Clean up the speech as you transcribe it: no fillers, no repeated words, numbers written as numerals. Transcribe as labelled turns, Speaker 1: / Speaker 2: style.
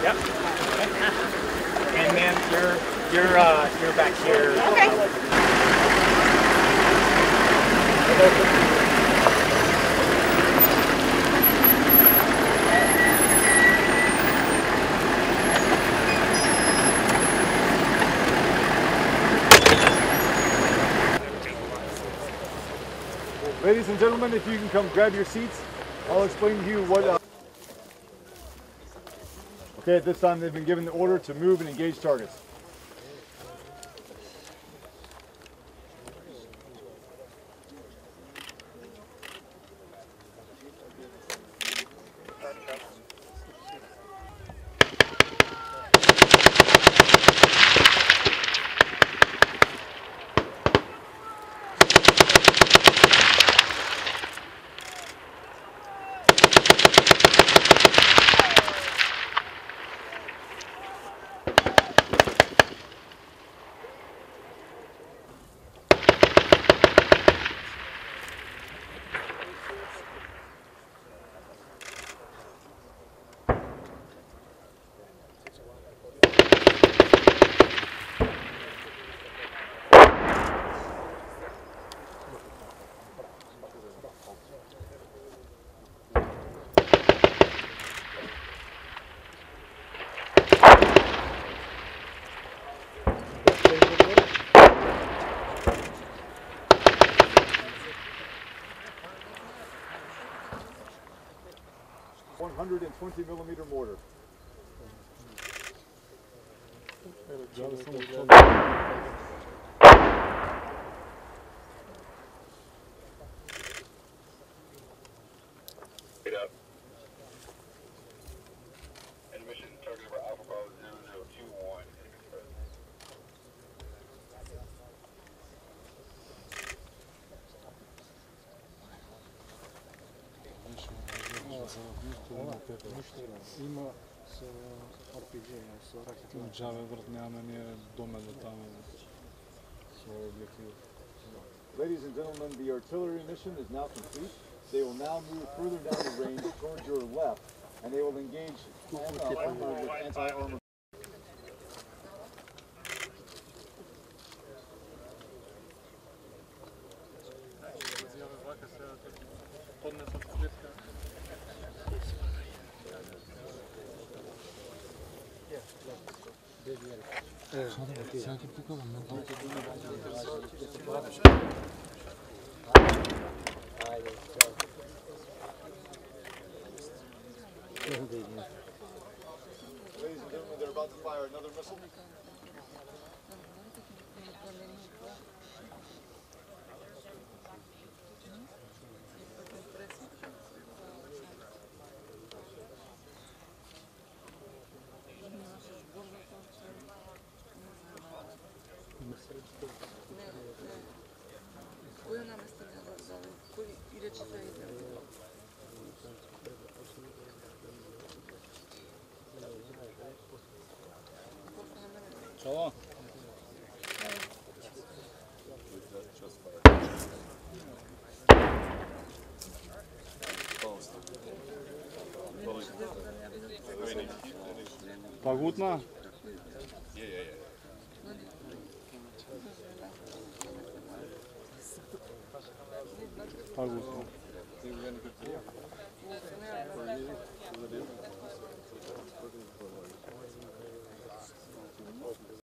Speaker 1: Yep. Okay. And ma'am, you're back here.
Speaker 2: Okay.
Speaker 3: Ladies and gentlemen, if you can come grab your seats, I'll explain to you what... Okay, at this time they've been given the order to move and engage targets. .120mm mortar.
Speaker 4: Up. Admission target number Alpha Bravo 0021.
Speaker 5: Има с RPG, с ракетни джаве въртняна ние доме до там с обектив.
Speaker 3: Ladies and gentlemen, the artillery mission is now complete. They will now move further down the range towards your left, and they will engage armor with anti-armor. Ladies and gentlemen, they're about to fire another missile.
Speaker 2: Коя нам е стигнала за кои и речи за идея?
Speaker 5: Чало? Пагутна? Пагутна.